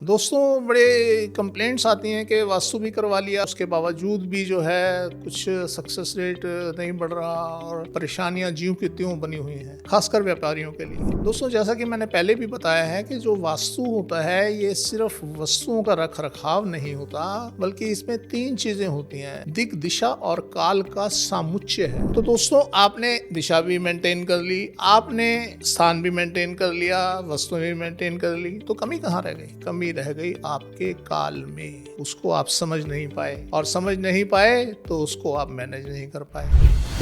दोस्तों, बड़े कंप्लेंट्स आती हैं कि वास्तु भी करवा लिया, उसके बावजूद भी जो है कुछ सक्सेस रेट नहीं बढ़ रहा और परेशानियां ज्यों की त्यों बनी हुई हैं, खासकर व्यापारियों के लिए। दोस्तों, जैसा कि मैंने पहले भी बताया है कि जो वास्तु होता है ये सिर्फ वस्तुओं का रख रखाव नहीं होता, बल्कि इसमें तीन चीजें होती हैं, दिक, दिशा और काल का सामुच्चय है। तो दोस्तों, आपने दिशा भी मेंटेन कर ली, आपने स्थान भी मेंटेन कर लिया, वस्तु भी मेंटेन कर ली, तो कमी कहाँ रह गई? कमी रह गई आपके काल में। उसको आप समझ नहीं पाए, और समझ नहीं पाए तो उसको आप मैनेज नहीं कर पाए।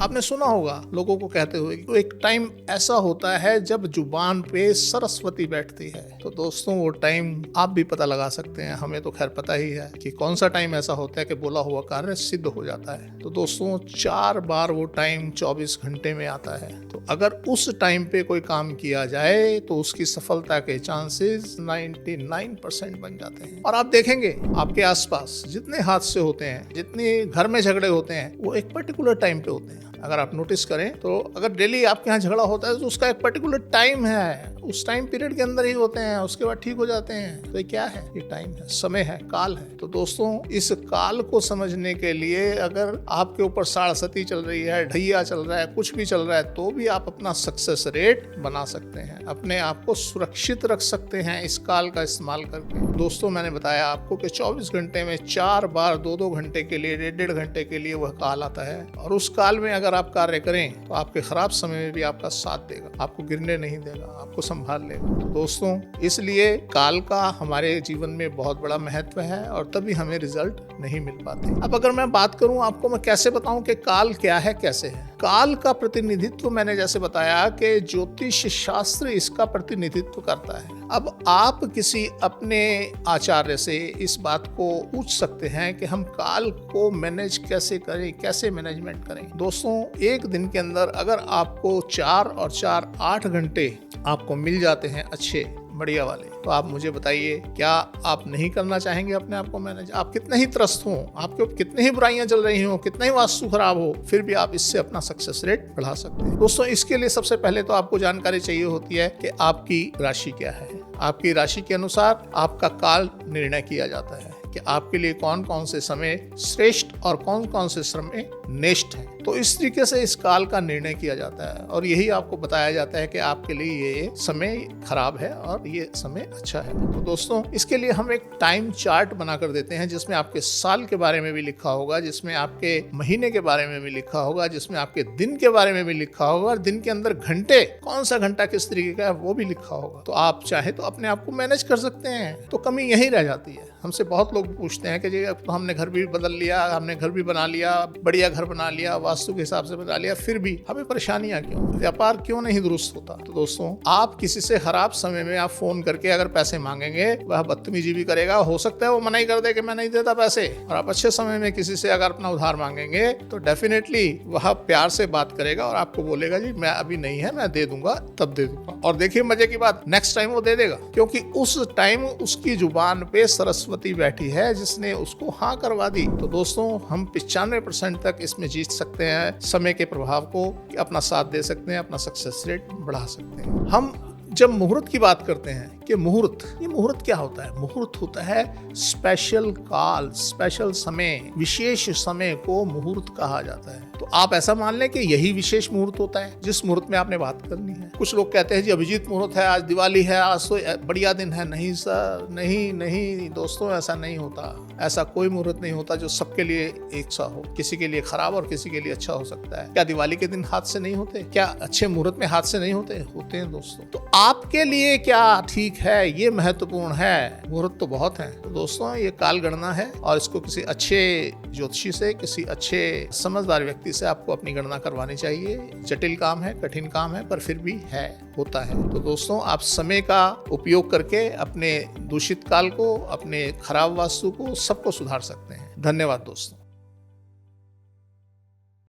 आपने सुना होगा लोगों को कहते हुए कि एक टाइम ऐसा होता है जब जुबान पे सरस्वती बैठती है। तो दोस्तों, वो टाइम आप भी पता लगा सकते हैं, हमें तो खैर पता ही है कि कौन सा टाइम ऐसा होता है कि बोला हुआ कार्य सिद्ध हो जाता है। तो दोस्तों, 4 बार वो टाइम 24 घंटे में आता है। तो अगर उस टाइम पे कोई काम किया जाए तो उसकी सफलता के चांसेस 99% बन जाते हैं। और आप देखेंगे आपके आसपास जितने हादसे होते हैं, जितने घर में झगड़े होते हैं, वो एक पर्टिकुलर टाइम पे होते हैं। अगर आप नोटिस करें तो अगर डेली आपके यहाँ झगड़ा होता है तो उसका एक पर्टिकुलर टाइम है, उस टाइम पीरियड के अंदर ही होते हैं, उसके बाद ठीक हो जाते हैं। तो ये क्या है? ये टाइम है, समय है, काल है। तो दोस्तों, इस काल को समझने के लिए अगर आपके ऊपर साढ़सती चल रही है, ढैया चल रहा है, कुछ भी चल रहा है, तो भी आप अपना सक्सेस रेट बना सकते हैं, अपने आप को सुरक्षित रख सकते हैं इस काल का इस्तेमाल करके। दोस्तों, मैंने बताया आपको कि 24 घंटे में 4 बार 2-2 घंटे के लिए, 1.5 घंटे के लिए वह काल आता है, और उस काल में अगर आप कार्य करें तो आपके खराब समय में भी आपका साथ देगा, आपको गिरने नहीं देगा, आपको संभाल लेगा। तो दोस्तों, इसलिए काल का हमारे जीवन में बहुत बड़ा महत्व है, और तभी हमें रिजल्ट नहीं मिल पाते। अब अगर मैं बात करूं आपको, मैं कैसे बताऊं कि काल क्या है, कैसे है। काल का प्रतिनिधित्व मैंने जैसे बताया कि ज्योतिष शास्त्र इसका प्रतिनिधित्व करता है। अब आप किसी अपने आचार्य से इस बात को पूछ सकते हैं कि हम काल को मैनेज कैसे करें, कैसे मैनेजमेंट करें। दोस्तों, एक दिन के अंदर अगर आपको 4 और 4 8 घंटे आपको मिल जाते हैं अच्छे बढ़िया वाले, तो आप मुझे बताइए, क्या आप नहीं करना चाहेंगे अपने आप को मैनेज? आप कितने ही त्रस्त हो, आपके कितनी ही बुराइयां चल रही हो, कितना ही वास्तु खराब हो, फिर भी आप इससे अपना सक्सेस रेट बढ़ा सकते हैं। दोस्तों, इसके लिए सबसे पहले तो आपको जानकारी चाहिए होती है कि आपकी राशि क्या है। आपकी राशि के अनुसार आपका काल निर्णय किया जाता है कि आपके लिए कौन कौन से समय श्रेष्ठ और कौन कौन से समय नेष्ठ है। तो इस तरीके से इस काल का निर्णय किया जाता है, और यही आपको बताया जाता है कि आपके लिए ये समय खराब है और ये समय अच्छा है। तो दोस्तों, इसके लिए हम एक टाइम चार्ट बना कर देते हैं, जिसमें आपके साल के बारे में भी लिखा होगा, जिसमें आपके महीने के बारे में भी लिखा होगा, जिसमें आपके दिन के बारे में भी लिखा होगा, और दिन के अंदर घंटे, कौन सा घंटा किस तरीके का है वो भी लिखा होगा। तो आप चाहे तो अपने आप को मैनेज कर सकते हैं। तो कमी यही रह जाती है। हमसे बहुत लोग पूछते हैं कि जी, अब तो हमने घर भी बदल लिया, हमने घर भी बना लिया, बढ़िया घर बना लिया, वास्तु के हिसाब से बना लिया, फिर भी हमें परेशानियां क्यों, व्यापार क्यों नहीं दुरुस्त होता? तो दोस्तों, आप किसी से खराब समय में आप फोन करके अगर पैसे मांगेंगे, वह बदतमीजी भी करेगा, हो सकता है वो मना ही कर दे कि मैं नहीं देता पैसे। और आप अच्छे समय में किसी से अगर अपना उधार मांगेंगे तो डेफिनेटली वह प्यार से बात करेगा और आपको बोलेगा जी मैं अभी नहीं है, मैं दे दूंगा, तब दे दूंगा। और देखिए मजे की बात, नेक्स्ट टाइम वो दे देगा, क्योंकि उस टाइम उसकी जुबान पे सरस्वती बैठी है जिसने उसको हाँ करवा दी। तो दोस्तों, हम 95% तक इसमें जीत सकते हैं, समय के प्रभाव को अपना साथ दे सकते हैं, अपना सक्सेस रेट बढ़ा सकते हैं। हम जब मुहूर्त की बात करते हैं कि मुहूर्त, ये मुहूर्त क्या होता है? मुहूर्त होता है स्पेशल काल, स्पेशल समय, विशेष समय को मुहूर्त कहा जाता है। तो आप ऐसा मान लें कि यही विशेष मुहूर्त होता है जिस मुहूर्त में आपने बात करनी है। कुछ लोग कहते हैं जी अभिजीत मुहूर्त है, आज दिवाली है, आज तो बढ़िया दिन है। नहीं सर, नहीं दोस्तों, ऐसा नहीं होता। ऐसा कोई मुहूर्त नहीं होता जो सबके लिए एक सा हो। किसी के लिए खराब और किसी के लिए अच्छा हो सकता है। क्या दिवाली के दिन हादसे नहीं होते? क्या अच्छे मुहूर्त में हादसे नहीं होते? होते हैं दोस्तों। तो आपके लिए क्या ठीक है, ये महत्वपूर्ण है। मुहूर्त तो बहुत हैं। तो दोस्तों, ये काल गणना है, और इसको किसी अच्छे ज्योतिषी से, किसी अच्छे समझदार व्यक्ति से आपको अपनी गणना करवानी चाहिए। जटिल काम है, कठिन काम है, पर फिर भी है, होता है। तो दोस्तों, आप समय का उपयोग करके अपने दूषित काल को, अपने खराब वास्तु को, सबको सुधार सकते हैं। धन्यवाद दोस्तों।